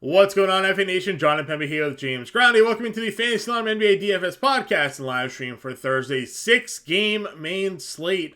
What's going on, FA Nation? Jon Impemba here with James Grande. Welcome into the Fantasy Alarm NBA DFS podcast and live stream for Thursday's 6-game main slate.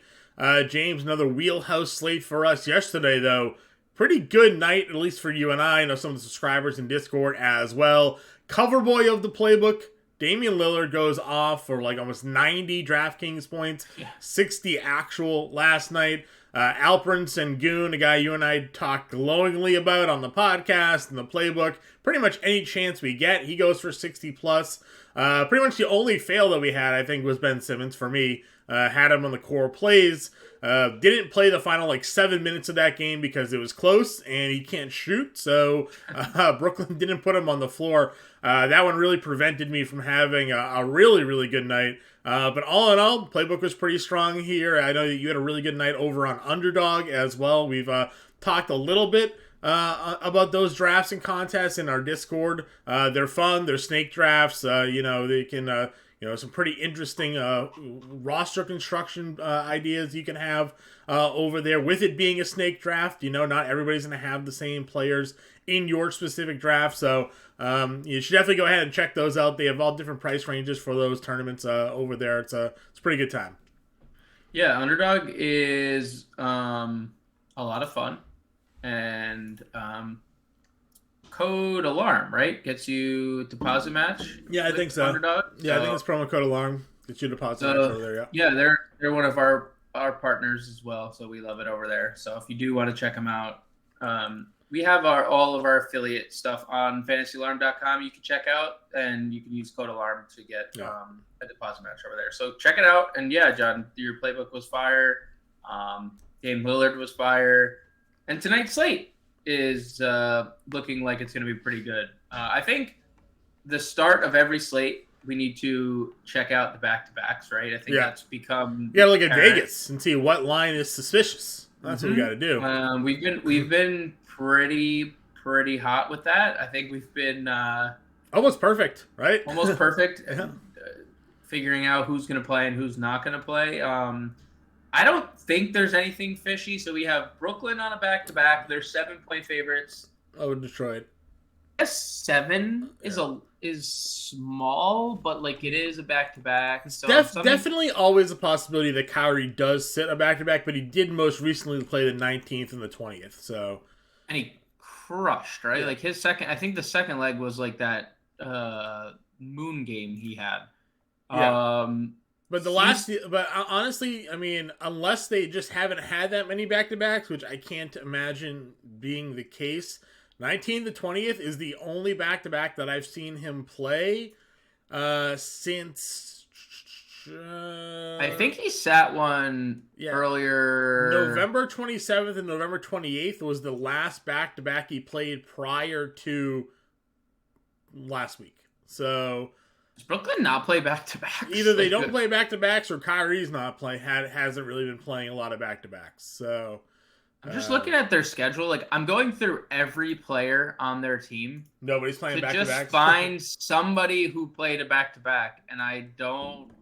James, another wheelhouse slate for us yesterday, though. Pretty good night, at least for you and I. I know some of the subscribers in Discord as well. Cover boy of the playbook, Damian Lillard goes off for like almost 90 DraftKings points, 60 actual last night. Alperen Sengun, a guy you and I talked glowingly about on the podcast and the playbook. Pretty much any chance we get, he goes for 60 plus. Pretty much the only fail that we had, I think, was Ben Simmons for me. Had him on the core plays. Didn't play the final 7 minutes of that game because it was close and he can't shoot. So Brooklyn didn't put him on the floor. That one really prevented me from having a really, really good night. But all in all, the playbook was pretty strong here. I know that you had a really good night over on Underdog as well. We've talked a little bit about those drafts and contests in our Discord. They're fun. They're snake drafts. They can... some pretty interesting roster construction ideas you can have over there. With it being a snake draft, not everybody's going to have the same players in your specific draft. So you should definitely go ahead and check those out. They have all different price ranges for those tournaments over there. It's a pretty good time. Yeah, Underdog is a lot of fun. And code alarm, right? Gets you deposit match. Yeah, I think so. Underdog. Yeah, I think it's promo code alarm. Gets you deposit match over there. Yeah, they're one of our partners as well, so we love it over there. So if you do want to check them out, we have all of our affiliate stuff on fantasyalarm.com. You can check out, and you can use code alarm to get a deposit match over there. So check it out. And yeah, John, your playbook was fire. Dame Lillard was fire, and tonight's slate is looking like it's going to be pretty good. I think the start of every slate, we need to check out the back-to-backs, right? I think that's become... You got to look at Vegas and see what line is suspicious. That's what we got to do. We've been pretty hot with that. I think we've been... almost perfect, right? Almost perfect. Figuring out who's going to play and who's not going to play. I don't think there's anything fishy. So we have Brooklyn on a back-to-back. They're 7-point favorites. Oh, Detroit. I guess 7 is small, but it is a back-to-back. So definitely always a possibility that Kyrie does sit a back-to-back, but he did most recently play the 19th and the 20th. So, and he crushed, right? Yeah. His second, I think the second leg was that moon game he had. Yeah. But honestly, I mean, unless they just haven't had that many back-to-backs, which I can't imagine being the case, 19th to 20th is the only back-to-back that I've seen him play since... I think he sat one earlier... November 27th and November 28th was the last back-to-back he played prior to last week. So... Does Brooklyn not play back-to-backs? Either they don't play back-to-backs or Kyrie's not playing. Hasn't really been playing a lot of back-to-backs. So I'm just looking at their schedule. I'm going through every player on their team. Nobody's playing back-to-backs. Just find somebody who played a back-to-back, and I don't.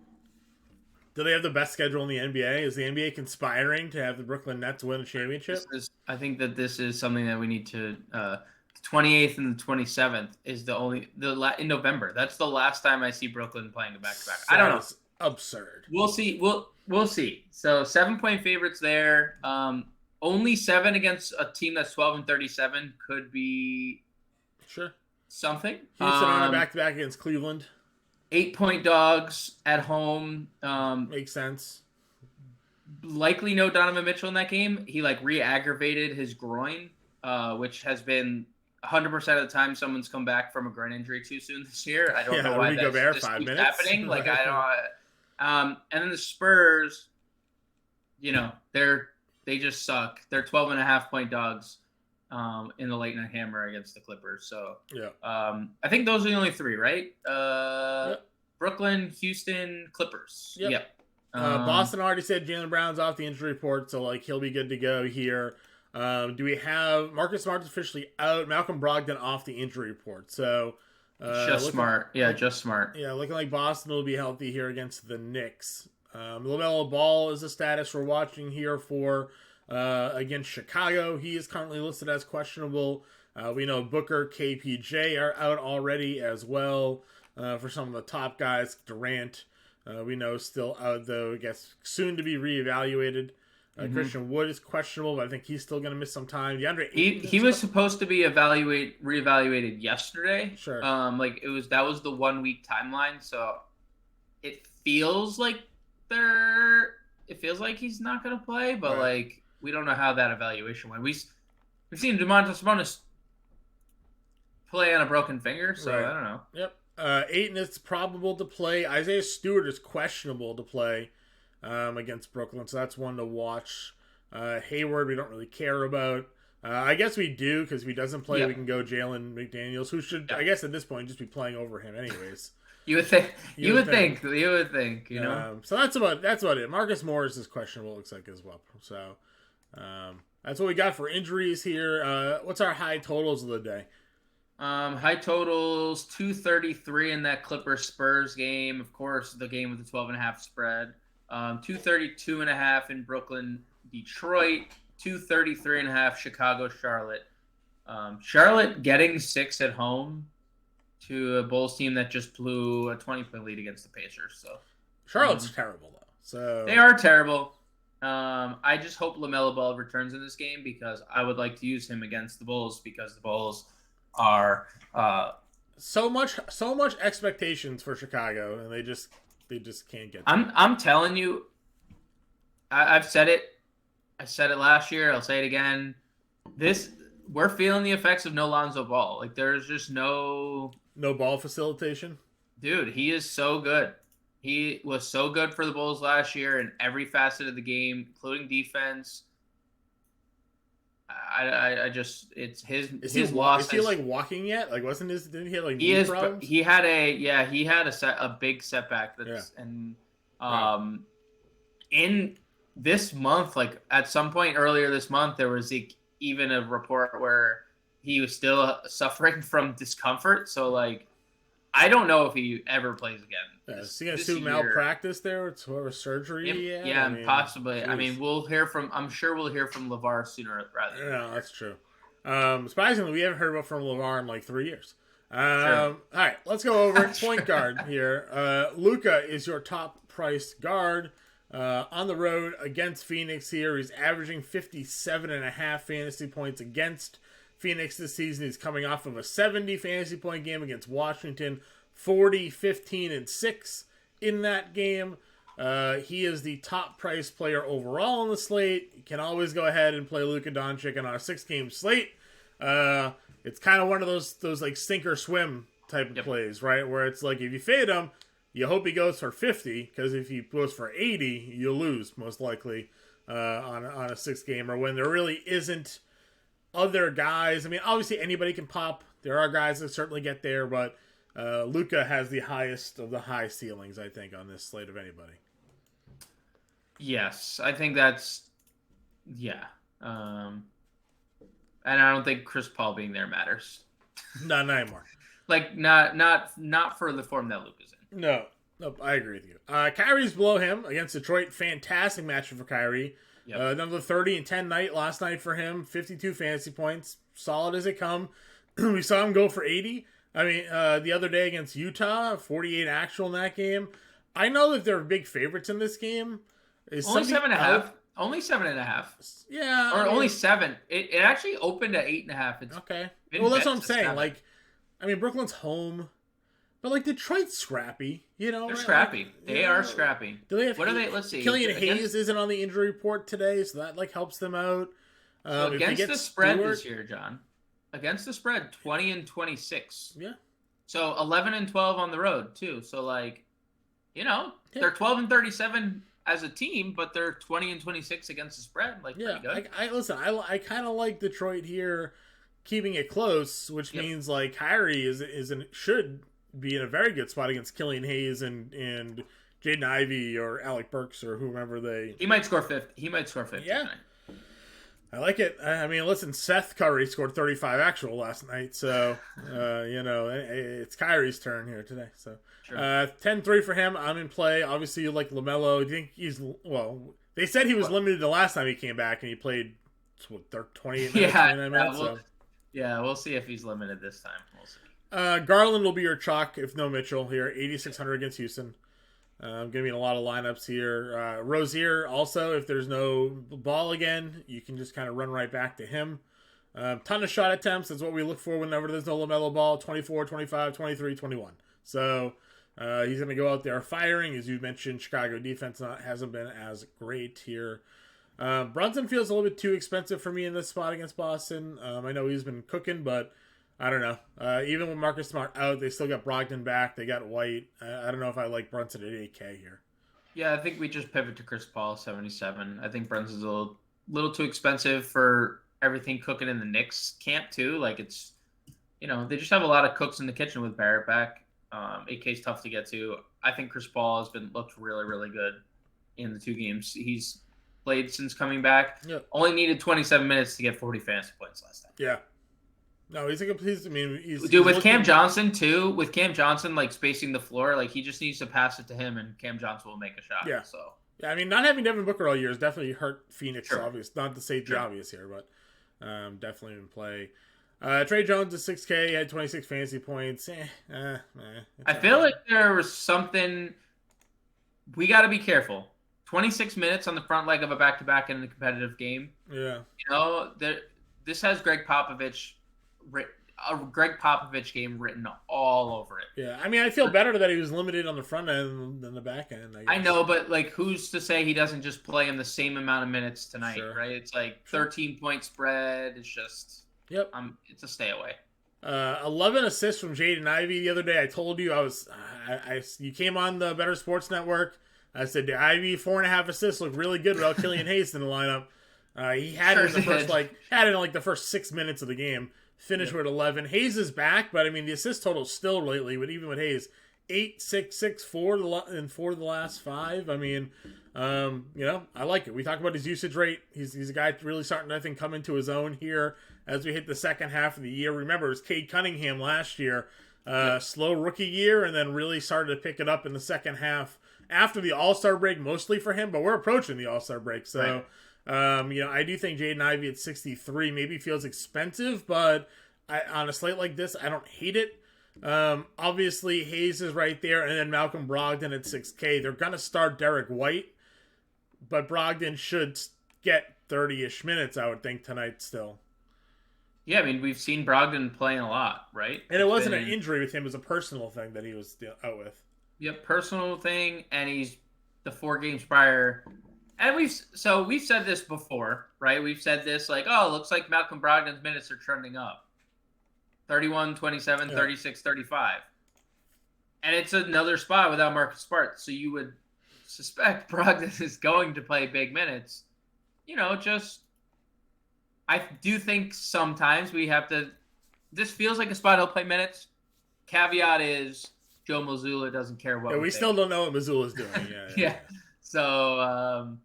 Do they have the best schedule in the NBA? Is the NBA conspiring to have the Brooklyn Nets win a championship? I think that this is something that we need to. 28th and the 27th is in November. That's the last time I see Brooklyn playing a back-to-back. I don't know. Absurd. We'll see. We'll see. So 7-point favorites there. Only 7 against a team that's 12 and 37 could be something. Houston on a back-to-back against Cleveland. 8-point dogs at home. Makes sense. Likely no Donovan Mitchell in that game. He re-aggravated his groin, which has been 100% of the time someone's come back from a groin injury too soon this year. I don't know why that just keeps happening. I don't. And then the Spurs, they just suck. They're 12.5-point dogs in the late night hammer against the Clippers. So I think those are the only 3, right? Brooklyn, Houston, Clippers. Yep. Boston already said Jaylen Brown's off the injury report, so he'll be good to go here. Do we have Marcus Smart's officially out? Malcolm Brogdon off the injury report. So just smart. Yeah, just smart. Yeah, looking like Boston will be healthy here against the Knicks. LaMelo Ball is the status we're watching here for against Chicago. He is currently listed as questionable We know Booker, KPJ are out already as well for some of the top guys. Durant, we know still out, though, I guess soon to be reevaluated. Christian Wood is questionable, but I think he's still going to miss some time. He was supposed to be reevaluated yesterday. Sure. That was the 1 week timeline, so it feels like he's not going to play, but right. We don't know how that evaluation went. We've seen Domantas Sabonis play on a broken finger, so right. I don't know. Yep. Ayton is probable to play. Isaiah Stewart is questionable to play against Brooklyn, so that's one to watch. Hayward, we don't really care about. I guess we do, because if he doesn't play, we can go Jalen McDaniels, who should, I guess at this point, just be playing over him anyways. You would think. You would think. You know. So that's about it. Marcus Morris is questionable, looks like, as well. So that's what we got for injuries here. What's our high totals of the day? High totals 233 in that Clippers Spurs game. Of course, the game with the 12.5 spread. 232.5 in Brooklyn Detroit. 233.5 Chicago Charlotte. Charlotte getting 6 at home to a Bulls team that just blew a 20-point lead against the Pacers. So Charlotte's terrible, though. So they are terrible. I just hope LaMelo Ball returns in this game, because I would like to use him against the Bulls, because the Bulls are so much expectations for Chicago, and they just can't get there. I'm telling you, I've said it. I said it last year. I'll say it again. We're feeling the effects of no Lonzo Ball. Like, there's just no ball facilitation. Dude, he is so good. He was so good for the Bulls last year in every facet of the game, including defense. It's his loss. Is he walking yet? Didn't he have knee problems? He had a big setback. In this month, at some point earlier this month, there was even a report where he was still suffering from discomfort. So I don't know if he ever plays again. Is he gonna malpractice there? It's surgery. Possibly. Geez. I mean, I'm sure we'll hear from LeVar sooner rather than later. That's true. Surprisingly, we haven't heard about from LeVar in 3 years. Sure. All right, let's go over point guard here. Luka is your top priced guard on the road against Phoenix here. He's averaging 57.5 fantasy points against Phoenix this season. He's coming off of a 70 fantasy point game against Washington, 40, 15, and 6 in that game. He is the top price player overall on the slate. You can always go ahead and play Luka Doncic, and on a 6-game slate, it's kind of one of those sink or swim type of plays, right? Where it's if you fade him, you hope he goes for 50, because if he goes for 80, you lose most likely on a 6-gamer, when there really isn't other guys. I mean, obviously anybody can pop. There are guys that certainly get there, but Luka has the highest of the high ceilings, I think, on this slate of anybody. Yes, I think that's and I don't think Chris Paul being there matters. Not anymore. Not for the form that Luka's in. No, I agree with you. Kyrie's below him against Detroit. Fantastic matchup for Kyrie. Yep. Another 30 and 10 night last night for him. 52 fantasy points. Solid as it come. We saw him go for 80. I mean, the other day against Utah, 48 actual in that game. I know that they're big favorites in this game. Only 7.5. Only 7.5. Yeah. Or only 7. It actually opened at 8.5. Okay. Well, that's what I'm saying. Brooklyn's home. But Detroit's scrappy, They're scrappy. They are scrappy. Do they have? What are they? Let's see. Killian Hayes isn't on the injury report today, so that helps them out. So against the spread this year, John. Against the spread, 20 and 26. Yeah. So 11 and 12 on the road too. So they're 12 and 37 as a team, but they're 20 and 26 against the spread. Pretty good. I kind of like Detroit here, keeping it close, which means Kyrie should be in a very good spot against Killian Hayes and Jaden Ivey or Alec Burks or whomever they. He might score 50. Yeah. Tonight. I like it. I mean, listen, Seth Curry scored 35 actual last night, so it's Kyrie's turn here today. So, sure. 10-3 for him. I'm in play. Obviously, you like LaMelo. Do you think they said he was limited the last time he came back, and he played 28 minutes, 29 minutes. Yeah, we'll see if he's limited this time. We'll see. Garland will be your chalk if no Mitchell here. 8,600 against Houston. Going to be in a lot of lineups here. Rozier also, if there's no ball again, you can just kind of run right back to him. Ton of shot attempts. That's what we look for whenever there's no LaMelo ball. 24, 25, 23, 21. So he's going to go out there firing. As you mentioned, Chicago defense hasn't been as great here. Brunson feels a little bit too expensive for me in this spot against Boston. I know he's been cooking, but I don't know. Even with Marcus Smart out, they still got Brogdon back. They got White. I don't know if I like Brunson at 8K here. Yeah, I think we just pivot to Chris Paul, 77. I think Brunson's a little too expensive for everything cooking in the Knicks camp too. Like it's, they just have a lot of cooks in the kitchen with Barrett back. 8K is tough to get to. I think Chris Paul has looked really, really good in the 2 games he's played since coming back. Yep. Only needed 27 minutes to get 40 fantasy points last time. Yeah. No, he's a complete. I mean, with Cam Johnson too. With Cam Johnson spacing the floor, he just needs to pass it to him, and Cam Johnson will make a shot. Yeah. So yeah, I mean, not having Devin Booker all year has definitely hurt Phoenix. Sure. Obvious, not to say the obvious here, but definitely in play. Trey Jones is 6K, had 26 fantasy points. I feel like there was something. We got to be careful. 26 minutes on the front leg of a back-to-back in a competitive game. Yeah. This has Greg Popovich. A Greg Popovich game written all over it. Yeah, I mean, I feel better that he was limited on the front end than the back end. I know, but who's to say he doesn't just play him the same amount of minutes tonight, Sure. right? It's 13-point spread. It's just, it's a stay away. 11 assists from Jaden Ivey the other day. I told you you came on the Better Sports Network. I said the Ivy 4.5 assists look really good without Killian Hayes in the lineup. He had it in the first the first 6 minutes of the game. Finished with 11. Hayes is back, but I mean the assist total still lately, but even with Hayes, 8, 6, 6, 4 and 4 of the last 5. I mean, I like it. We talk about his usage rate. He's a guy really starting to, I think, come into his own here as we hit the second half of the year. Remember, it was Cade Cunningham last year, slow rookie year, and then really started to pick it up in the second half after the All-Star break, mostly for him. But we're approaching the All-Star break, so. Right. I do think Jaden Ivey at 63 maybe feels expensive, but on a slate like this, I don't hate it. Obviously, Hayes is right there, and then Malcolm Brogdon at 6K. They're going to start Derek White, but Brogdon should get 30-ish minutes, I would think, tonight still. Yeah, I mean, we've seen Brogdon playing a lot, right? And it wasn't an injury with him. It was a personal thing that he was out with. Yep, personal thing, and he's the 4 games prior. And we've said this before, right? We've said this it looks like Malcolm Brogdon's minutes are trending up. 31, 27, 36, 35. And it's another spot without Marcus Smart. So you would suspect Brogdon is going to play big minutes. I do think sometimes we have to – this feels like a spot he'll play minutes. Caveat is Joe Mazzulla doesn't care what we still don't know what Mazzulla's doing. Yeah. So,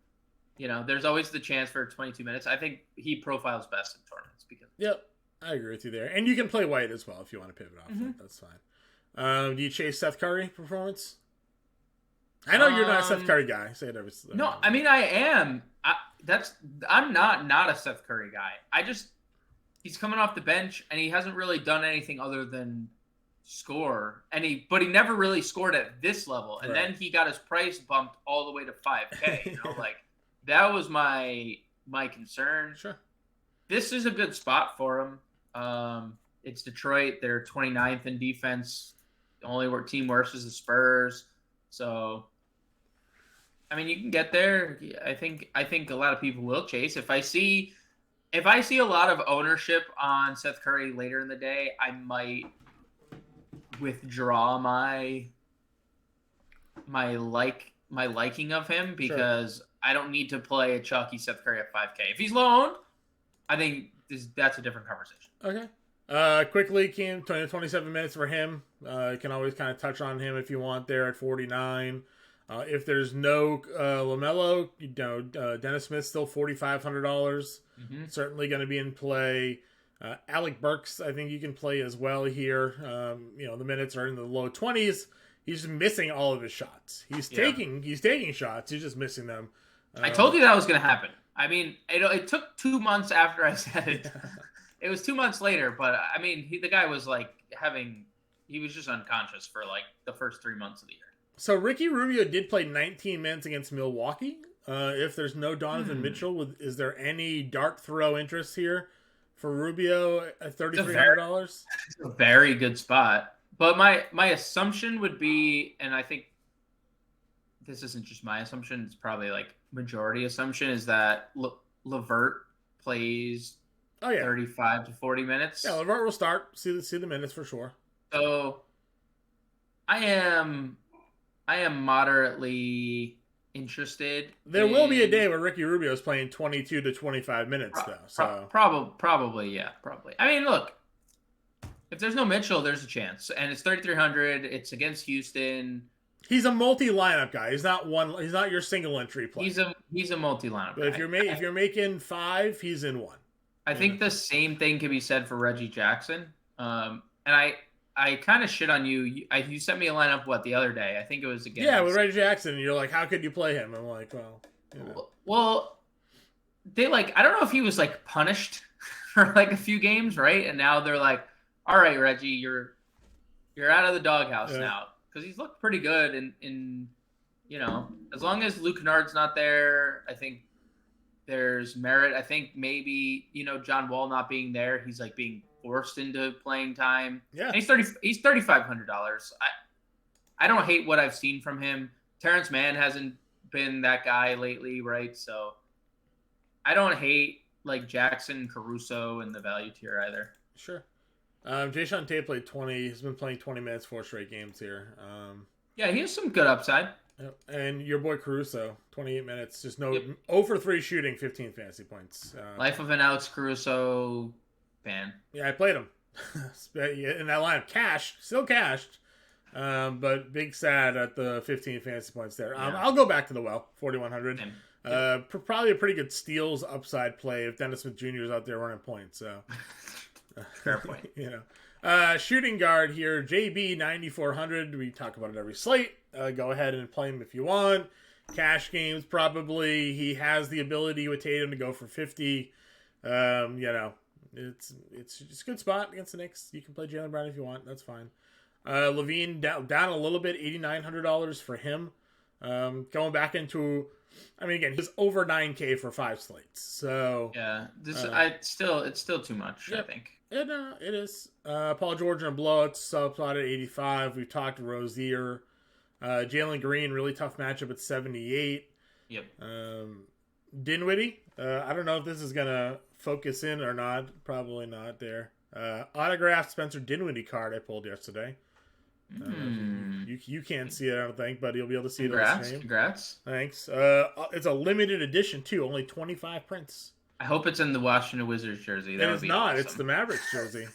there's always the chance for 22 minutes. I think he profiles best in tournaments because. Yep, I agree with you there. And you can play White as well if you want to pivot off. Mm-hmm. That's fine. Do you chase Seth Curry performance? I know you're not a Seth Curry guy. Say it every. No, I mean I am. I'm not a Seth Curry guy. He's coming off the bench and he hasn't really done anything other than score, but he never really scored at this level, and then he got his price bumped all the way to 5K. That was my concern. Sure, this is a good spot for him. It's Detroit; they're 29th in defense. The only team worse is the Spurs. So, I mean, you can get there. I think a lot of people will chase. If I see a lot of ownership on Seth Curry later in the day, I might withdraw my liking of him because I don't need to play a chalky Seth Curry at 5K. If he's low owned, I think that's a different conversation. Okay. Quickly, came 27 minutes for him. You can always kind of touch on him if you want there at 49. If there's no LaMelo, Dennis Smith's still $4,500. Mm-hmm. Certainly going to be in play. Alec Burks, I think you can play as well here. The minutes are in the low 20s. He's just missing all of his shots. He's taking shots. He's just missing them. I told you that was going to happen. I mean, it took 2 months after I said it It was 2 months later, but I mean, the guy was like he was just unconscious for like the first 3 months of the year. So Ricky Rubio did play 19 minutes against Milwaukee. If there's no Donovan Mitchell, is there any dart throw interest here for Rubio at $3,300? It's a very good spot. But my assumption would be, and I think this isn't just my assumption, it's probably like majority assumption, is that LeVert plays 35 to 40 minutes. Yeah, LeVert will start. See the minutes for sure. So I am moderately interested. There will be a day where Ricky Rubio is playing 22 to 25 minutes, though. So probably. I mean, look, if there's no Mitchell, there's a chance, and it's 3,300. It's against Houston. He's a multi-lineup guy. He's not your single entry player. He's a multi-lineup but guy. If you're making 5, he's in 1. I think the same thing can be said for Reggie Jackson. And I kind of shit on you. You sent me a lineup the other day. I think it was against. Yeah, with Reggie Jackson, and you're like, how could you play him? I'm like, well, Well, they I don't know if he was punished for a few games, right? And now they're like, all right, Reggie, you're out of the doghouse now, because he's looked pretty good. And as long as Luke Kennard's not there, I think there's merit. I think maybe John Wall not being there, he's being forced into playing time. Yeah, and he's $3,500. I don't hate what I've seen from him. Terrence Mann hasn't been that guy lately, right? So I don't hate Jackson, Caruso, and the value tier either. Sure. Jayshawn Tate played 20. He's been playing 20 minutes, 4 straight games here. Yeah, he has some good upside. And your boy Caruso, 28 minutes, just 0 for 3 shooting, 15 fantasy points. Life of an Alex Caruso fan. Yeah, I played him in that lineup. Still cashed, but big sad at the 15 fantasy points there. I'll go back to the 4,100. Probably a pretty good steals upside play if Dennis Smith Jr. is out there running points. So. Fair point. Shooting guard here, JB 9,400. We talk about it every slate. Go ahead and play him if you want. Cash games probably. He has the ability with Tatum to go for 50. It's just a good spot against the Knicks. You can play Jaylen Brown if you want. That's fine. Levine down a little bit, $8,900 for him. Going back into. Again, he's over 9K for 5 slates. So yeah, it's still too much. I think it is. Paul George and blowouts subplot at 85. We've talked Rozier, Jalen Green, really tough matchup at 78. Yep. Dinwiddie. I don't know if this is gonna focus in or not. Probably not there. Autographed Spencer Dinwiddie card I pulled yesterday. You can't see it, I don't think, but you'll be able to see it on the stream. Congrats. Thanks. It's a limited edition too, only 25 prints. I hope it's in the Washington Wizards jersey. That it's not. Awesome. It's the Mavericks jersey.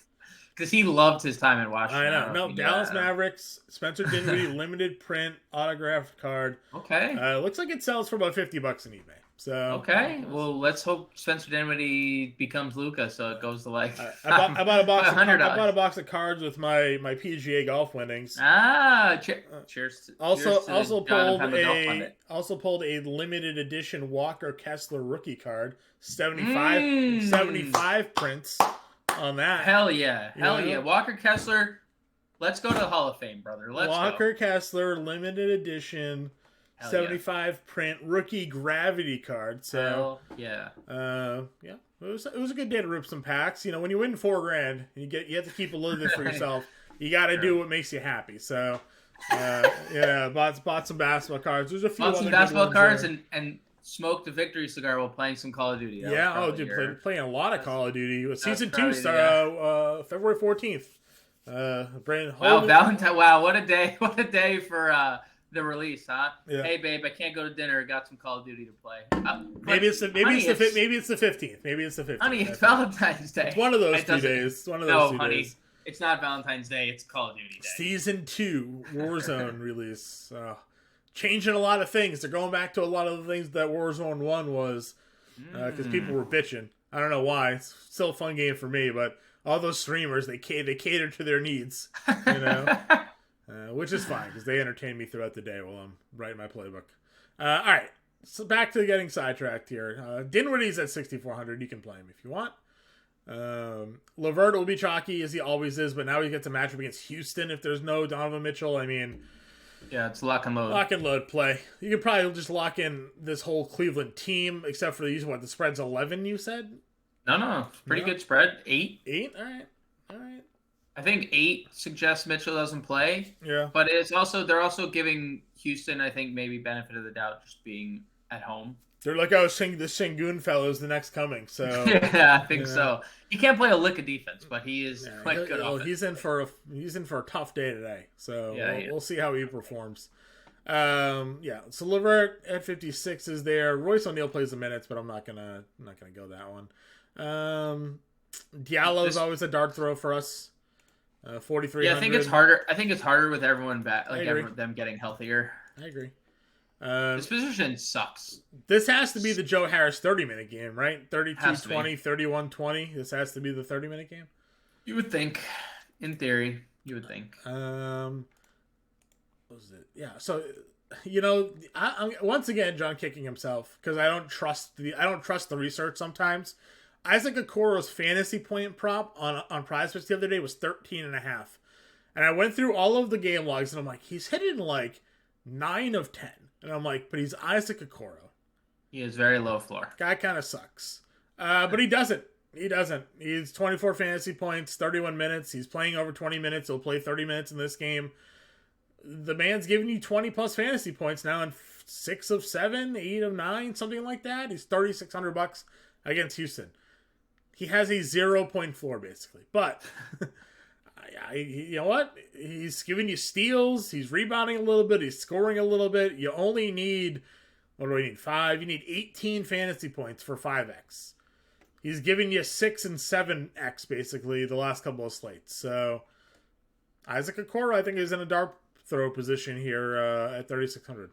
Because he loved his time in Washington. I know. No, Dallas Mavericks, Spencer Dinwiddie, limited print autographed card. Okay. Looks like it sells for about $50 on eBay. So okay, well, let's hope Spencer Dinwiddie becomes Luka, so it goes to I bought a box. I bought a box of cards with my PGA golf winnings. Cheers. Also pulled a limited edition Walker Kessler rookie card, 75 prints on that. Hell yeah, Walker Kessler. Let's go to the Hall of Fame, brother. Walker Kessler limited edition. 75 print rookie gravity card. So yeah. It was a good day to rip some packs. When you win $4,000, you have to keep a little bit for yourself. You got to do what makes you happy. So bought some basketball cards. There's a few bought some basketball cards and smoked a victory cigar while playing some Call of Duty. Playing a lot of Call of Duty. Season 2 started February 14th. Valentine! Wow, what a day! What a day for the release, huh? Yeah. Hey, babe, I can't go to dinner. Got some Call of Duty to play. Maybe it's the 15th. Maybe it's the 15th. Honey, it's Valentine's Day. It's one of those 2 days. It's one of those 2 days. It's not Valentine's Day. It's Call of Duty Day. Season 2 Warzone release. Changing a lot of things. They're going back to a lot of the things that Warzone 1 was, because people were bitching. I don't know why. It's still a fun game for me, but all those streamers, they cater to their needs, which is fine because they entertain me throughout the day while I'm writing my playbook. All right, so back to getting sidetracked here. Dinwiddie's at 6,400. You can play him if you want. LeVert will be chalky as he always is, but now he gets a matchup against Houston if there's no Donovan Mitchell. I mean, yeah, it's lock and load. Lock and load play. You could probably just lock in this whole Cleveland team, except for the spread's 11. You said? No, pretty good spread. 8. 8. All right. I think 8 suggests Mitchell doesn't play. Yeah, but they're also giving Houston, I think, maybe benefit of the doubt just being at home. They're like, oh, the Sengun fellow is the next coming. So yeah, I think so. He can't play a lick of defense, but he is quite good. Well, he's in for a tough day today. So we'll see how he performs. So LeVert at 56 is there. Royce O'Neal plays the minutes, but I'm not gonna go that one. Diallo's always a dart throw for us. 4,300. Yeah, I think it's harder with everyone back, like them getting healthier. I agree. This position sucks. This has to be the Joe Harris 30-minute game, right? 32-20, 31-20. This has to be the 30-minute game? You would think. In theory, you would think. What was it? Yeah, so, I'm once again, John kicking himself because I don't trust the research sometimes. Isaac Okoro's fantasy point prop on PrizePicks the other day was 13.5. And I went through all of the game logs, and I'm like, he's hitting like 9 of 10. And I'm like, but he's Isaac Okoro. He is very low floor. Guy kind of sucks. But he doesn't. He's 24 fantasy points, 31 minutes. He's playing over 20 minutes. He'll play 30 minutes in this game. The man's giving you 20-plus fantasy points now in 6 of 7, 8 of 9, something like that. He's $3,600 against Houston. He has a 0-point floor, basically. But... you know what? He's giving you steals. He's rebounding a little bit. He's scoring a little bit. You only need, 5? You need 18 fantasy points for 5x. He's giving you 6 and 7x, basically, the last couple of slates. So, Isaac Okoro, I think, is in a dart throw position here at 3,600.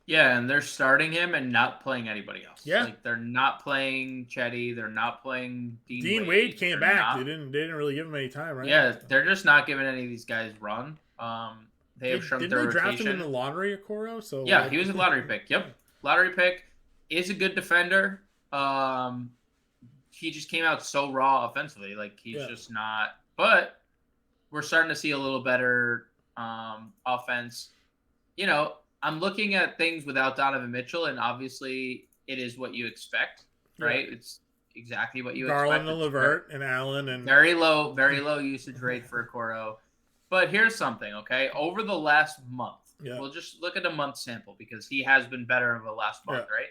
Yeah, and they're starting him and not playing anybody else. Yeah, like they're not playing Chetty. They're not playing Dean Wade came back. They didn't really give him any time, right? Yeah, they're just not giving any of these guys run. They have shrunk their rotation. Didn't they draft him in the lottery, Okoro? So yeah, he was a lottery pick. Yep, lottery pick. Is a good defender. He just came out so raw offensively. Like he's just not. But we're starting to see a little better offense. I'm looking at things without Donovan Mitchell, and obviously it is what you expect, right? Yeah. It's exactly what you expect. Garland and LeVert and Allen and very low usage rate for Okoro. But here's something, okay? Over the last month, we'll just look at a month sample because he has been better over the last month, right?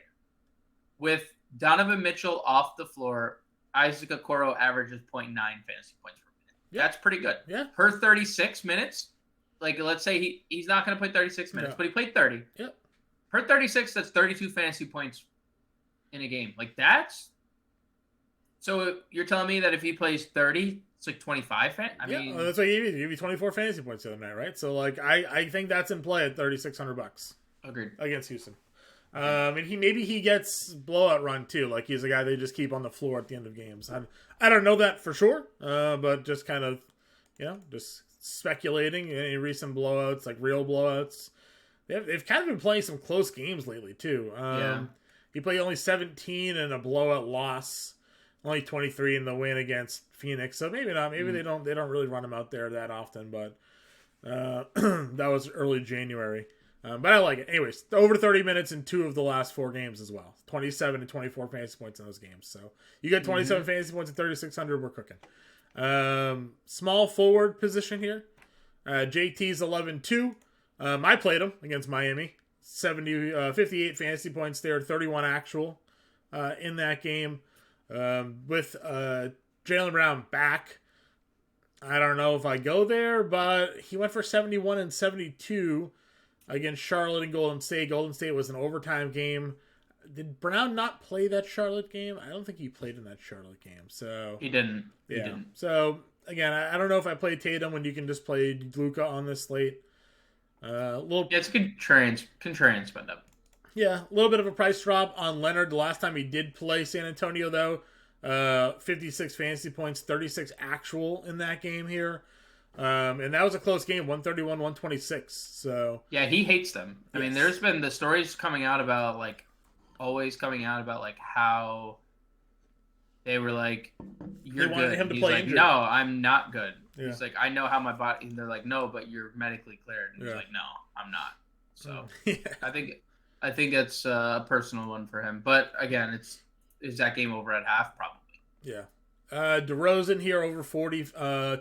With Donovan Mitchell off the floor, Isaac Okoro averages 0.9 fantasy points per minute. Yeah. That's pretty good. Yeah. Per 36 minutes. Like, let's say he's not going to play 36 minutes, but he played 30. Yep. Per 36, that's 32 fantasy points in a game. Like, that's... So, you're telling me that if he plays 30, it's like 25? I mean... that's what he gave you. He gave you 24 fantasy points the other night, right? So, like, I think that's in play at $3,600. Agreed. Against Houston. And he gets blowout run, too. Like, he's a guy they just keep on the floor at the end of games. I don't know that for sure, but just kind of, just... speculating any recent blowouts, like real blowouts. They've kind of been playing some close games lately too. He played only 17 in a blowout loss, only 23 in the win against Phoenix. So maybe not. Maybe they don't really run him out there that often. But that was early January. But I like it. Anyways, over 30 minutes in 2 of the last 4 games as well. 27 and 24 fantasy points in those games. So you got 27 fantasy points at 3,600. We're cooking. Small forward position here. JT's 11-2. I played him against Miami. 58 fantasy points there, 31 actual in that game. With Jaylen Brown back, I don't know if I go there, but he went for 71 and 72 against Charlotte and Golden State. Golden State was an overtime game. Did Brown not play that Charlotte game? I don't think he played in that Charlotte game. So he didn't. Yeah. He didn't. So again, I don't know if I play Tatum when you can just play Luka on this slate. It's contrarian spend up. Yeah, a little bit of a price drop on Leonard. The last time he did play San Antonio, though, 56 fantasy points, 36 actual in that game here. And that was a close game, 131-126. So yeah, he hates them. I mean, there's been the stories coming out about how They were like, "You're wanted good." him to He's play like, injured. "No, I'm not good." Yeah. He's like, "I know how my body." And they're like, "No, but you're medically cleared." And he's like, "No, I'm not." So Yeah. I think it's a personal one for him. But again, is that game over at half? Probably. Yeah. DeRozan here over 40,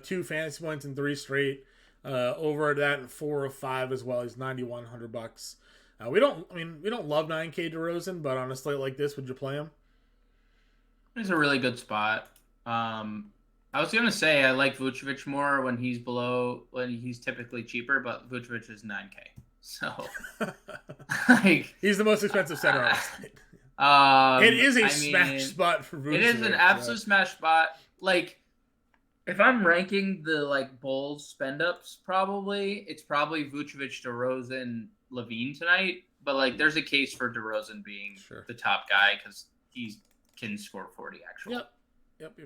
2 fantasy points in 3 straight. Over that in 4 of 5 as well. He's $9,100. We don't love 9K DeRozan, but on a slate like this, would you play him? It's a really good spot. I was gonna say I like Vucevic more when he's typically cheaper, but Vucevic is 9K. So like he's the most expensive center on the slate. It is a smash spot for Vucevic. It is an absolute smash spot. Like, if I'm ranking the like Bulls spend ups, it's probably Vucevic, DeRozan, Levine tonight. But like, there's a case for DeRozan being the top guy because he can score 40 actually. Yep.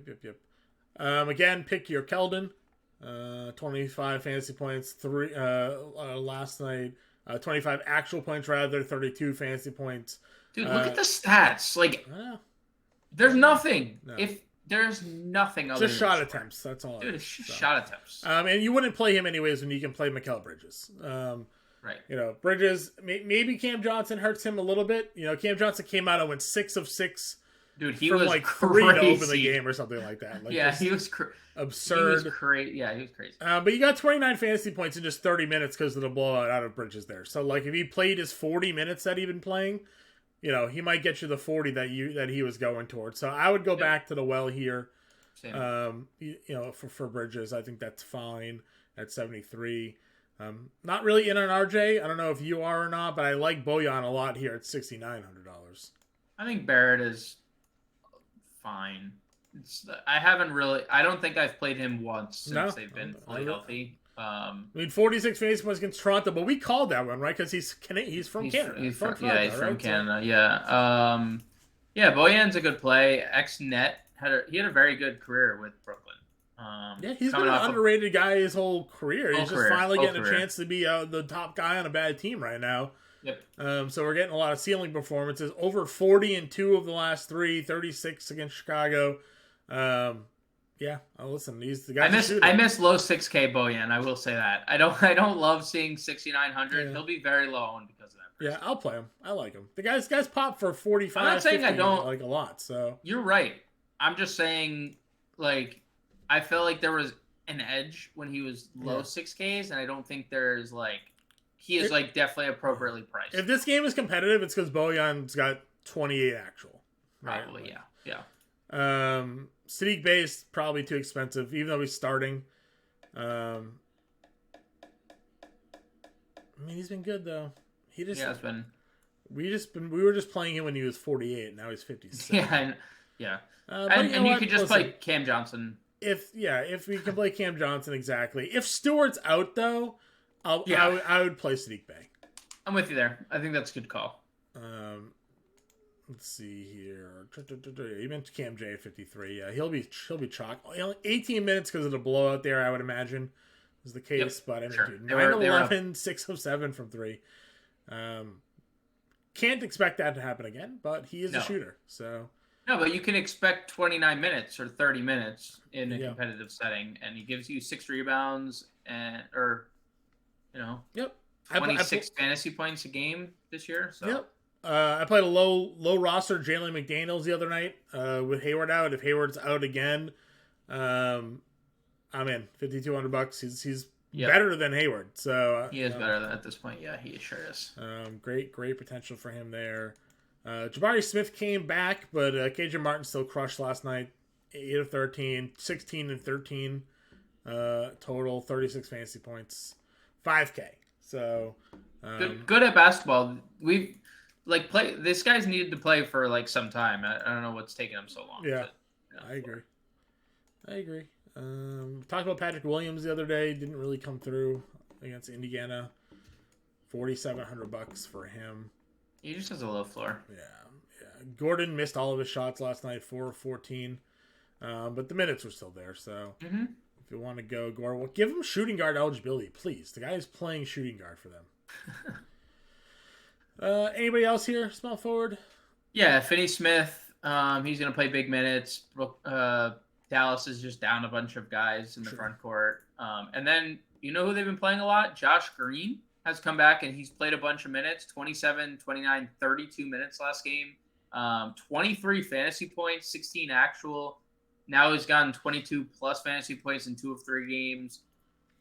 Again, pick your Keldon. 25 fantasy points. 3 last night. 25 actual points rather. 32 fantasy points. Dude, look at the stats. Like, there's nothing. No. If there's nothing other just shot attempts. That's all. Dude, it's just shot attempts. And you wouldn't play him anyways when you can play Mikal Bridges. Right. You know, Bridges. Maybe Cam Johnson hurts him a little bit. You know, Cam Johnson came out and went 6 of 6. Dude, he from was like crazy. 3 to open the game or something like that. Like, yeah, he was absurd. He was crazy. Yeah, he was crazy. But you got 29 fantasy points in just 30 minutes because of the blowout out of Bridges there. So like, if he played his 40 minutes that he'd been playing, you know, he might get you the 40 that he was going towards. So I would go back to the well here. Same. You know, for Bridges, I think that's fine at 73. Not really in on RJ. I don't know if you are or not, but I like Bojan a lot here at $6,900. I think Barrett is fine. I don't think I've played him once since they've been fully healthy. I mean, 46 fantasy points against Toronto, but we called that one, right? Because he's from Canada. He's from Toronto, from right? Canada. Yeah. Yeah. Bojan's a good play. X-Net he had a very good career with Brooklyn. Yeah, he's been an underrated guy his whole career. He's just finally getting a chance to be the top guy on a bad team right now. Yep. So we're getting a lot of ceiling performances. Over 40 in 2 of the last 3, 36 against Chicago. Yeah, listen, the guys. I miss low 6K Bojan. I will say that. I don't love seeing 6,900. Yeah. He'll be very low owned because of that. Yeah, I'll play him. I like him. The guys pop for 45. I'm not saying 50, I don't like a lot. So you're right. I'm just saying, like, I felt like there was an edge when he was low 6Ks, and I don't think there's like he is like definitely appropriately priced. If this game is competitive, it's because Bojan's got 28 actual. Probably, right? Yeah. Sadiq Bey's probably too expensive, even though he's starting. I mean, he's been good though. He has been. We were just playing him when he was 48. Now he's 57. Yeah. And you could just play Cam Johnson. If we can play Cam Johnson, exactly. If Stewart's out though, I would play Sadiq Bey. I'm with you there. I think that's a good call. Let's see here. You mentioned Cam J at 53. Yeah, he'll be chalk. 18 minutes because of the blowout there, I would imagine, is the case. Yep. But I mean, dude, 9 of 11, 6 of 7 from 3. Can't expect that to happen again, but he is a shooter. So no, but you can expect 29 minutes or 30 minutes in a competitive setting, and he gives you 6 rebounds Yep. 26 fantasy points a game this year. So. Yep. I played a low roster Jalen McDaniels the other night with Hayward out. If Hayward's out again, I'm in $5,200. He's better than Hayward. So he is better than at this point. Yeah, he sure is. Great potential for him there. Jabari Smith came back, but KJ Martin still crushed last night. 8 of 13, 16 and 13 total, 36 fantasy points, 5K. So good at basketball. This guy's needed to play for like some time. I don't know what's taking him so long. Yeah, I agree. Talked about Patrick Williams the other day. Didn't really come through against Indiana. $4,700 for him. He just has a low floor. Yeah. Gordon missed all of his shots last night, 4 of 14. But the minutes were still there. So if you want to go Gordon, give him shooting guard eligibility, please. The guy is playing shooting guard for them. Anybody else here? Small forward? Yeah, Finney Smith. He's going to play big minutes. Dallas is just down a bunch of guys in the front court. And then, you know who they've been playing a lot? Josh Green has come back, and he's played a bunch of minutes, 27, 29, 32 minutes last game. 23 fantasy points, 16 actual. Now he's gotten 22 plus fantasy points in 2 of 3 games.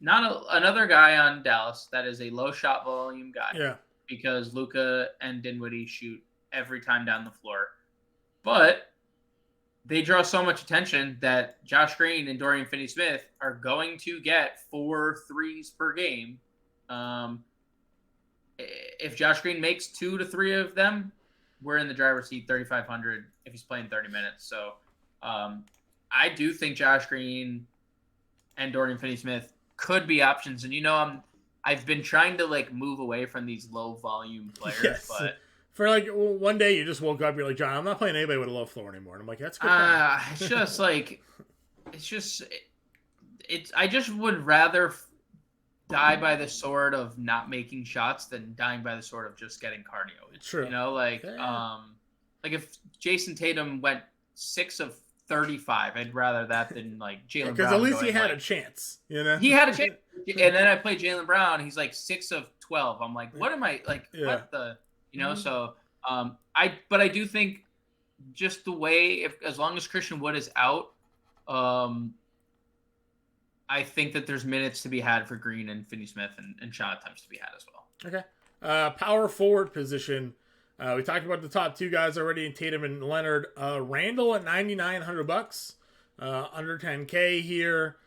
Another guy on Dallas that is a low shot volume guy. Yeah. Because Luka and Dinwiddie shoot every time down the floor. But they draw so much attention that Josh Green and Dorian Finney-Smith are going to get 4 threes per game. If Josh Green makes 2 to 3 of them, we're in the driver's seat, 3,500 if he's playing 30 minutes. So I do think Josh Green and Dorian Finney-Smith could be options. And I've been trying to move away from these low volume players, yes. but for one day you just woke up, you're like, John, I'm not playing anybody with a low floor anymore. And I'm like, that's good. I just would rather die by the sword of not making shots than dying by the sword of just getting cardio. It's true. If Jason Tatum went 6 of 35, I'd rather that than Jaylen Brown. Because at least he had a chance, He had a chance. And then I played Jaylen Brown. He's 6 of 12. I'm like, what am I what the, So, but I do think just the way, as long as Christian Wood is out, I think that there's minutes to be had for Green and Finney-Smith and shot attempts to be had as well. Okay. Power forward position. We talked about the top 2 guys already in Tatum and Leonard. Randall at $9,900, under 10K here.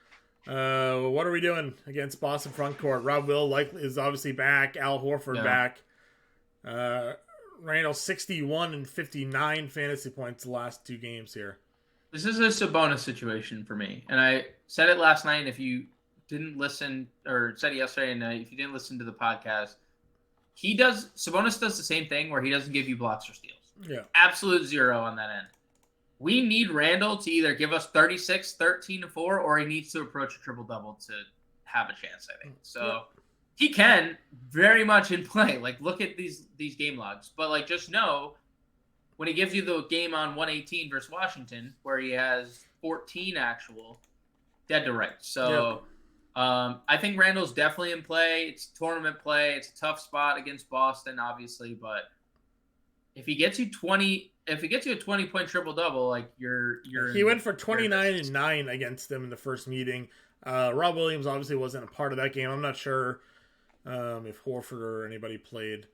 What are we doing against Boston front court? Rob Will is obviously back. Al Horford back. Randall 61 and 59 fantasy points the last 2 games here. This is a Sabonis situation for me. And I said it last night. If you didn't listen, or said it yesterday, and if you didn't listen to the podcast, Sabonis does the same thing where he doesn't give you blocks or steals. Yeah. Absolute 0 on that end. We need Randall to either give us 36, 13 to 4, or he needs to approach a triple-double to have a chance, I think. So he can very much in play. Look at these game logs. But, just know, when he gives you the game on 118 versus Washington, where he has 14 actual, dead to rights. So I think Randall's definitely in play. It's tournament play. It's a tough spot against Boston, obviously. But if he gets you a 20-point triple-double, he went for 29 and 9 against them in the first meeting. Rob Williams obviously wasn't a part of that game. I'm not sure if Horford or anybody played.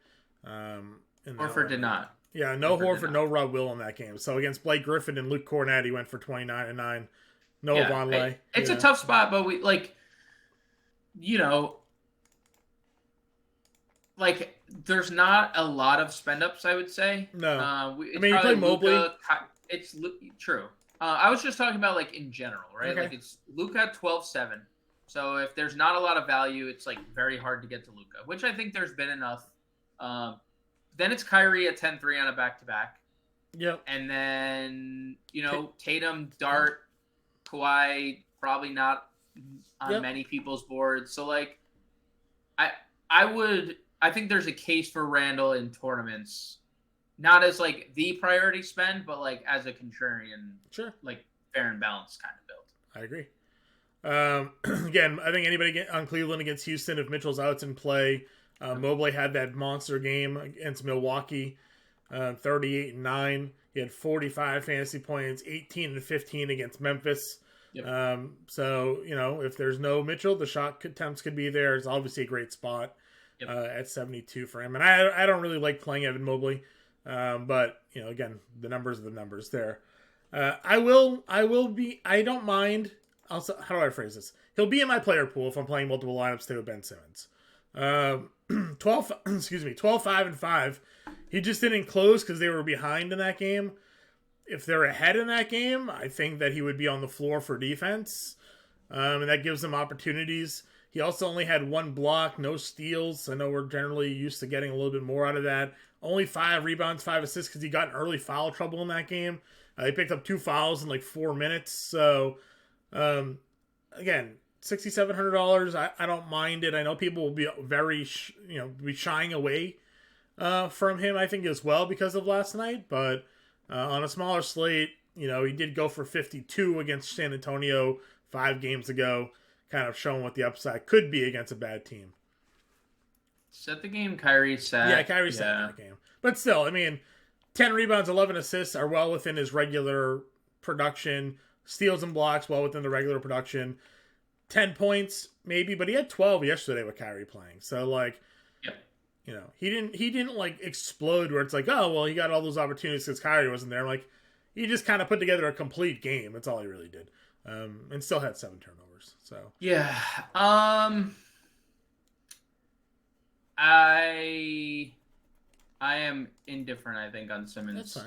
Horford did not. Yeah, no Horford, no Rob Will in that game. So against Blake Griffin and Luke Cornett, he went for 29 and 9. No Vonleh. It's a tough spot, but we there's not a lot of spend ups, I would say. No. You play Mobley. It's true. I was just talking about in general, right? Okay. It's Luka at 12-7. So if there's not a lot of value, it's very hard to get to Luka, which I think there's been enough. Then it's Kyrie at 10-3 on a back-to-back. Yep. And then, Tatum, Dart, Kawhi, probably not on many people's boards. So, I think there's a case for Randall in tournaments, not as, the priority spend, but, as a contrarian, sure, fair and balanced kind of build. I agree. Again, I think anybody on Cleveland against Houston, if Mitchell's out's in play, Mobley had that monster game against Milwaukee, 38 and 9. He had 45 fantasy points, 18 and 15 against Memphis. Yep. So, if there's no Mitchell, the shot attempts could be there. It's obviously a great spot at 72 for him. And I don't really like playing Evan Mobley, but, again, the numbers are the numbers there. I don't mind. Also, how do I phrase this? He'll be in my player pool if I'm playing multiple lineups today with Ben Simmons. 12, 5 and 5. He just didn't close because they were behind in that game. If they're ahead in that game, I think that he would be on the floor for defense. And that gives them opportunities. He also only had 1 block, no steals. I know we're generally used to getting a little bit more out of that. Only 5 rebounds, 5 assists because he got in early foul trouble in that game. He picked up 2 fouls in 4 minutes. So, again, $6,700. I don't mind it. I know people will be very, be shying away from him, I think, as well because of last night. But On a smaller slate, he did go for 52 against San Antonio 5 games ago, kind of showing what the upside could be against a bad team. Set the game Kyrie sat. Yeah, Kyrie sat in that game. But still, 10 rebounds, 11 assists are well within his regular production. Steals and blocks well within the regular production. 10 points, maybe, but he had 12 yesterday with Kyrie playing. So, he didn't explode where it's like, oh, well, he got all those opportunities because Kyrie wasn't there. He just kind of put together a complete game. That's all he really did. And still had 7 turnovers. So yeah. I am indifferent, I think, on Simmons.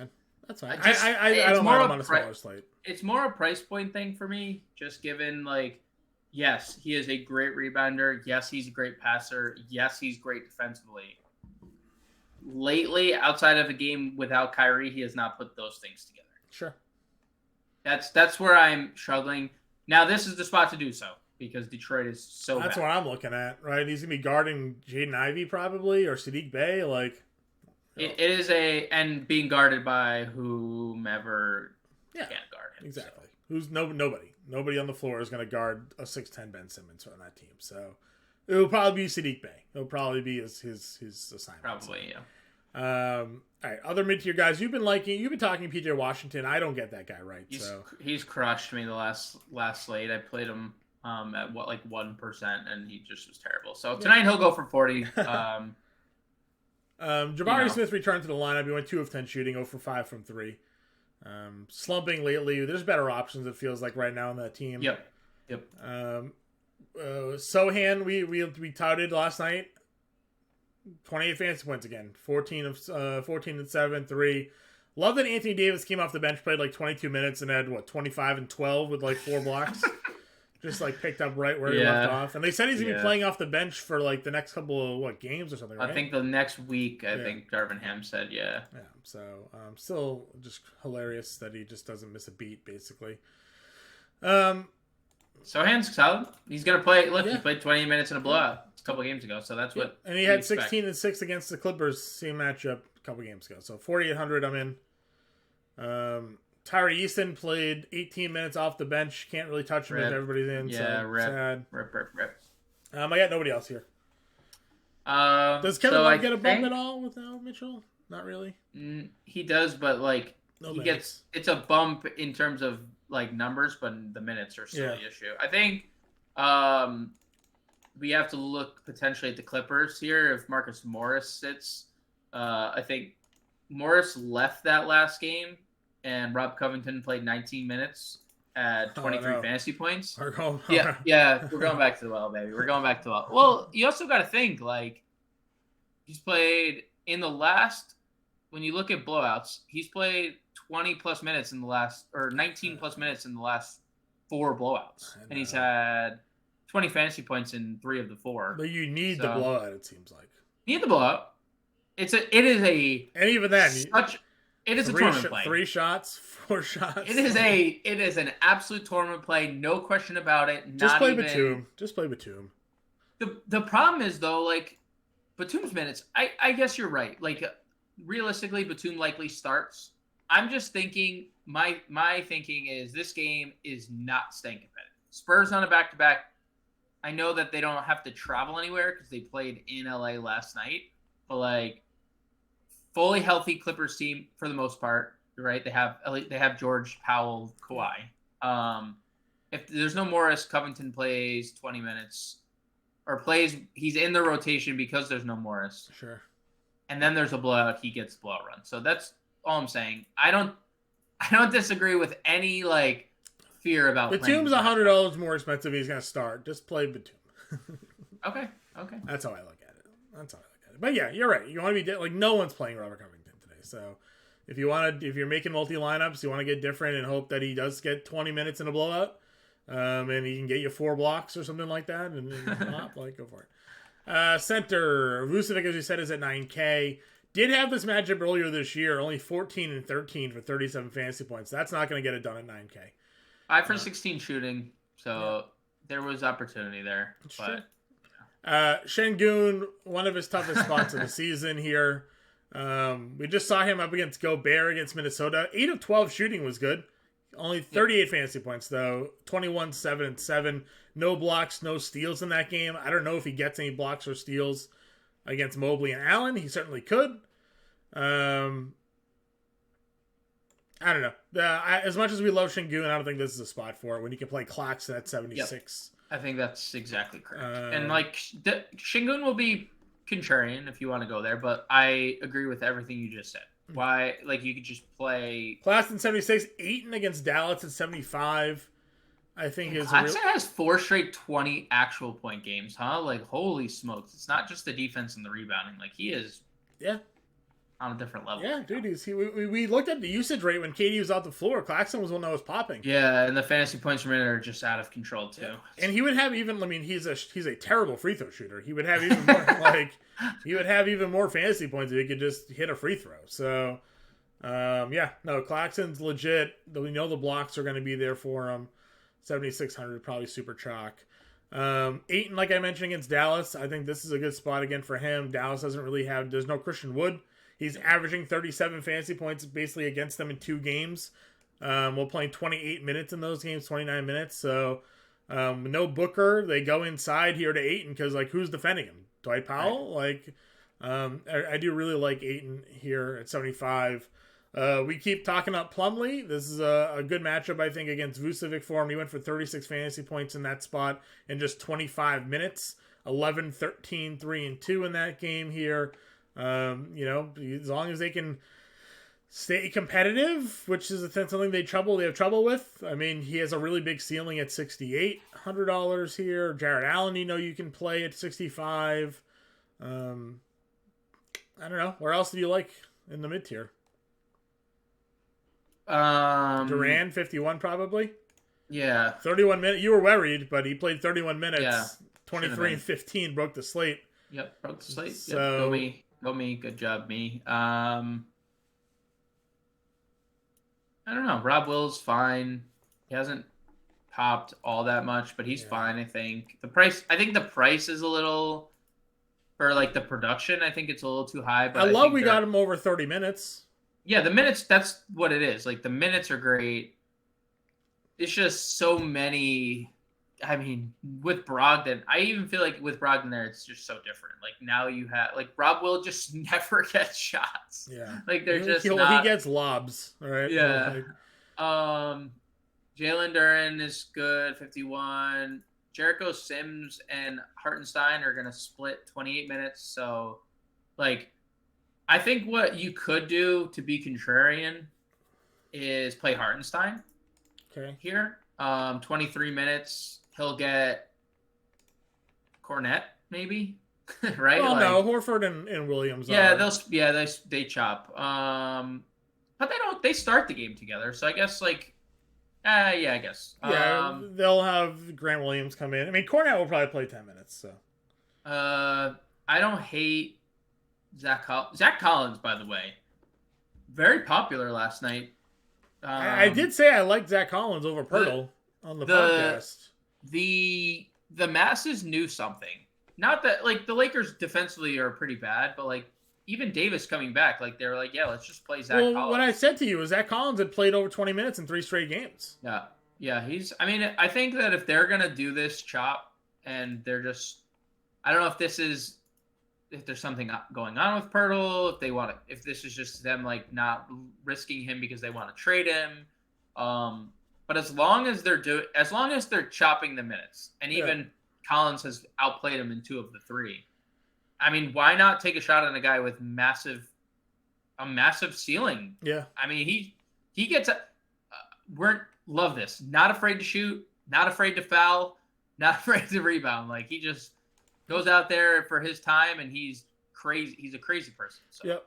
That's fine. I don't mind him on a smaller slate. It's more a price point thing for me, just given, yes, he is a great rebounder. Yes, he's a great passer. Yes, he's great defensively. Lately, outside of a game without Kyrie, he has not put those things together. Sure. That's where I'm struggling. Now, this is the spot to do so, because Detroit is so That's bad. what I'm looking at, right? He's going to be guarding Jaden Ivey probably, or Sadiq Bey, It is and being guarded by whomever can't guard him. Exactly. So. Who's nobody. Nobody on the floor is going to guard a 6'10" Ben Simmons on that team. So it will probably be Sadiq Bey. It'll probably be his assignment. Probably, yeah. All right, other mid-tier guys you've been talking PJ Washington. I don't get that guy right. He's crushed me the last slate. I played him at 1%, and he just was terrible. So tonight he'll go for 40. Jabari Smith returned to the lineup. He went 2 of 10 shooting, 0 for 5 from 3. Slumping lately. There's better options, it feels like, right now on that team. Yep. Sohan, we touted last night. 28 fantasy points again. 14 and 7, 3. Love that Anthony Davis came off the bench, played 22 minutes, and had 25 and 12 with 4 blocks. Just picked up right where he left off. And they said he's going to be playing off the bench for the next couple of games or something, right? I think the next week, I think Darvin Ham said, yeah. Yeah, so still just hilarious that he just doesn't miss a beat, basically. Sohan's solid. He's going to play. Look, he played 20 minutes in a blowout a couple games ago, so that's what. And he had 16 and 6 against the Clippers, same matchup a couple games ago. So 4,800, I'm in. Tyree Easton played 18 minutes off the bench. Can't really touch him if everybody's in. Yeah, so sad. Rip. I got nobody else here. Does Kevin Love get a bump at all without Mitchell? Not really. He does, but gets. It's a bump in terms of numbers, but the minutes are still the issue. I think we have to look potentially at the Clippers here. If Marcus Morris sits, I think Morris left that last game. And Rob Covington played 19 minutes at 23 fantasy points. We're going back to the well, baby. We're going back to the well. Well, you also got to think, he's played in the last, when you look at blowouts, he's played 20-plus minutes in the last, or 19-plus minutes in the last 4 blowouts. And he's had 20 fantasy points in 3 of the 4. But you need the blowout, it seems like. Need the blowout. And even then, it is a tournament play. 3 shots, 4 shots. It is an absolute tournament play, no question about it. Just play Batum. The problem is though, Batum's minutes. I guess you're right. Realistically, Batum likely starts. I'm just thinking. My thinking is this game is not staying competitive. Spurs on a back-to-back. I know that they don't have to travel anywhere because they played in LA last night, but fully healthy Clippers team for the most part, right? They have George, Powell, Kawhi. If there's no Morris, Covington plays 20 minutes or he's in the rotation because there's no Morris. Sure. And then there's a blowout, he gets the blowout run. So that's all I'm saying. I don't disagree with any fear about Batum's $100 more expensive. He's going to start. Just play Batum. Okay. That's how I look at it. But yeah, you're right. You want to be no one's playing Robert Covington today. So if you're making multi lineups, you want to get different and hope that he does get 20 minutes in a blowout, and he can get you 4 blocks or something like that, and go for it. Center Vucevic, as you said, is at 9K. Did have this matchup earlier this year, only 14 and 13 for 37 fantasy points. That's not going to get it done at 9K. 5 for 16 shooting, so there was opportunity there. But Şengün, one of his toughest spots of the season here. We just saw him up against Gobert against Minnesota. 8 of 12 shooting was good. Only 38 fantasy points, though. 21, 7, and 7. No blocks, no steals in that game. I don't know if he gets any blocks or steals against Mobley and Allen. He certainly could. I don't know. As much as we love Şengün, I don't think this is a spot for it when you can play Claxton at 76. Yep. I think that's exactly correct. And like Şengün will be contrarian if you want to go there, but I agree with everything you just said. Why, like, you could just play Claxton 76, Ayton against Dallas at 75. I think is Claxton has 4 straight 20 actual point games, huh? Like, holy smokes! It's not just the defense and the rebounding. Like, he is on a different level. Yeah, dude. We looked at the usage rate when KD was off the floor. Claxton was one that was popping. Yeah, and the fantasy points per minute are just out of control too. And he would have even. I mean, he's a terrible free throw shooter. He would have even more he would have even more fantasy points if he could just hit a free throw. So, Claxton's legit. We know the blocks are going to be there for him. 7,600 probably super chalk. Ayton, like I mentioned against Dallas, I think this is a good spot again for him. Dallas doesn't really have. There's no Christian Wood. He's averaging 37 fantasy points basically against them in 2 games. We're playing 28 minutes in those games, 29 minutes. So no Booker. They go inside here to Ayton because, like, who's defending him? Dwight Powell? Right. I do really like Ayton here at 75. We keep talking about Plumlee. This is a good matchup, I think, against Vucevic for him. He went for 36 fantasy points in that spot in just 25 minutes. 11, 13, 3, and 2 in that game here. As long as they can stay competitive, which is something they have trouble with. I mean, he has a really big ceiling at $6,800 here. Jared Allen, you can play at 65. I don't know. Where else do you like in the mid tier? Durant, 51 probably. Yeah. 31 minutes. You were worried, but he played 31 minutes. Yeah. 23 and 15, broke the slate. Yep, broke the slate. So, yep, go me. Good job, me. I don't know. Rob Will's fine. He hasn't popped all that much, but he's fine, I think. I think the price is a little, for like the production, I think it's a little too high. But I think we got him over 30 minutes. Yeah, the minutes, that's what it is. Like, the minutes are great. It's just so many. I mean, with Brogdon, I even feel like with Brogdon there, it's just so different. Like, now you have, like, Rob will just never get shots. Yeah. Like, they're just he gets lobs, right? Yeah. Jalen Duren is good, 51. Jericho Sims and Hartenstein are going to split 28 minutes. So, like, I think what you could do to be contrarian is play Hartenstein here. 23 minutes. He'll get Cornette, maybe, right? Well, no, Horford and Williams. Yeah, they chop. But they start the game together, so I guess I guess. They'll have Grant Williams come in. I mean, Cornette will probably play 10 minutes. So, I don't hate Zach Collins, by the way, very popular last night. I did say I liked Zach Collins over Pirtle on the podcast. The masses knew something. Not that, like, the Lakers defensively are pretty bad, but, like, even Davis coming back, like, they were like, yeah, let's just play Zach Collins. What I said to you is Zach Collins had played over 20 minutes in 3 straight games. Yeah. I think that if they're going to do this chop and they're just, I don't know if there's something going on with Pirtle, if this is just them, like, not risking him because they want to trade him. But as long as they're chopping the minutes, and even Collins has outplayed him in 2 of the 3. I mean, why not take a shot on a guy with a massive ceiling? Yeah. I mean, he gets love this. Not afraid to shoot, not afraid to foul, not afraid to rebound. Like, he just goes out there for his time, and he's crazy. He's a crazy person. So.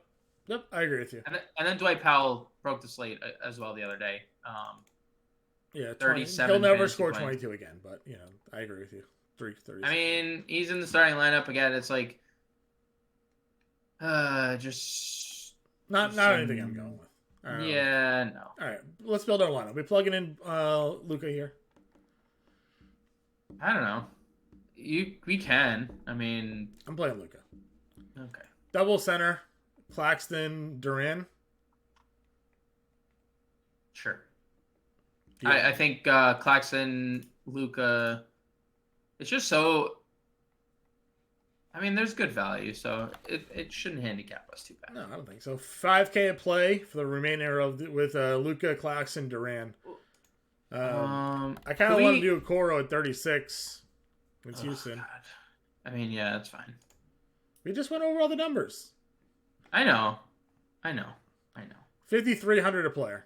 Yep. I agree with you. And then Dwight Powell broke the slate as well the other day. 37. He'll never score 22 again, but I agree with you. 30. I mean, he's in the starting lineup again. It's like, just not anything I'm going with. No. All right, let's build our lineup. We plugging in Luka here. I don't know. We can. I mean, I'm playing Luka. Okay. Double center. Claxton, Duran. Sure. Yeah. I think Claxton, Luka. It's just so. I mean, there's good value, so it shouldn't handicap us too bad. No, I don't think so. 5K a play for the remainder of with Luka, Claxton, Duran. I kind of want to do a Coro at 36 with Houston. God. I mean, yeah, that's fine. We just went over all the numbers. I know. 5,300 a player.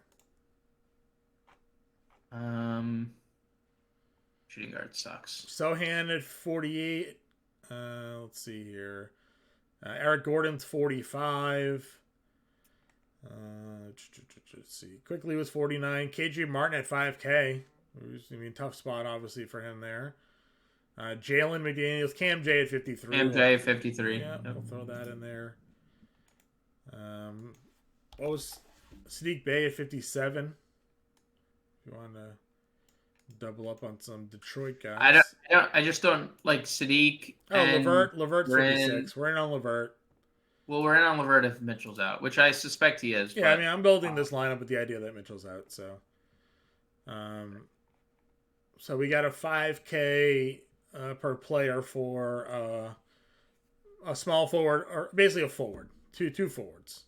Shooting guard sucks. Sohan at 48. Let's see here. Eric Gordon's 45. Let's see. Quickly was 49. KJ Martin at 5K. Tough spot obviously for him there. Jalen McDaniels, Cam J at 53. Cam J 53. Yeah, we'll throw that in there. What was Sadiq Bey at 57? If you want to double up on some Detroit guys. I just don't like Sadiq. Oh, Levert 56. We're in on Levert. Well, we're in on Levert if Mitchell's out, which I suspect he is. Yeah, I mean, I'm building this lineup with the idea that Mitchell's out. So we got a 5K per player for a small forward, or basically a forward, two forwards.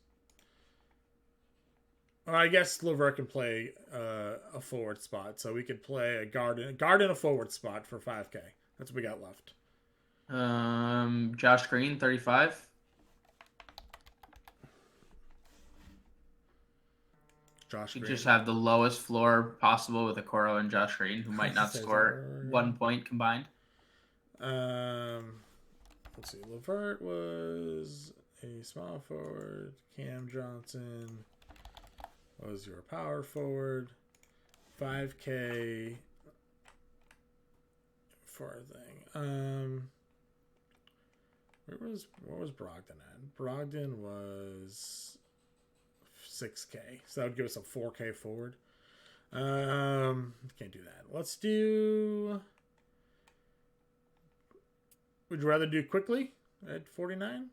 Or I guess Levert can play a forward spot, so we could play a guard and a forward spot for 5K. That's what we got left. Josh Green, 35. You just have the lowest floor possible with Okoro and Josh Green, who might not score 1 point combined. Let's see. Levert was a small forward. Cam Johnson was your power forward. 5K for a thing. What was Brogdon at? Brogdon was 6K. So that would give us a 4K forward. Can't do that. Let's do... Would you rather do quickly at 49?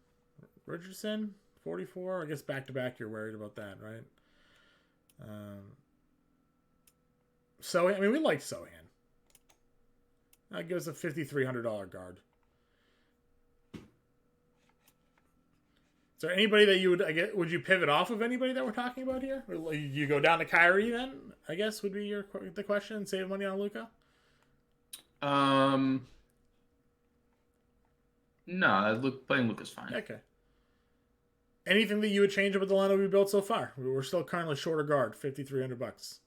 Richardson, 44? I guess back-to-back you're worried about that, right? We like Sohan. That gives a $5,300 guard. Is there anybody that you would you pivot off of anybody that we're talking about here? Or you go down to Kyrie then, I guess would be the question, and save money on Luka? No, playing Luka's fine. Okay. Anything that you would change about the lineup we built so far? We're still currently short a guard, $5,300.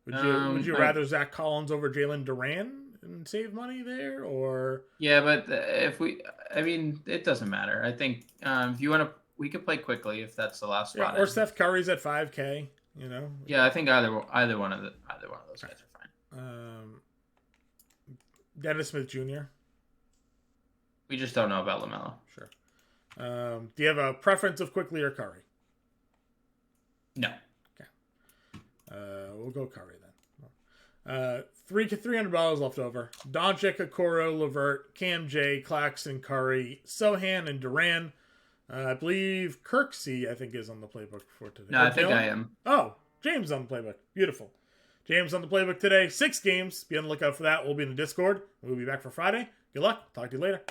Would you rather Zach Collins over Jalen Duran and save money there, or? Yeah, but it doesn't matter. I think if you want to, we could play quickly if that's the last spot. Or Seth Curry's at 5K. Yeah, I think either one of those guys are fine. Dennis Smith Jr. We just don't know about LaMelo. Sure. Do you have a preference of Quickly or Curry? No. Okay. We'll go Curry then. $300 left over. Doncic, Okoro, Levert, Cam J, Claxton, Curry, Sohan, and Duran. I believe Kirksey, is on the playbook for today. No, I think I am. Oh, James on the playbook. Beautiful. James on the playbook today. 6 games. Be on the lookout for that. We'll be in the Discord. We'll be back for Friday. Good luck. Talk to you later.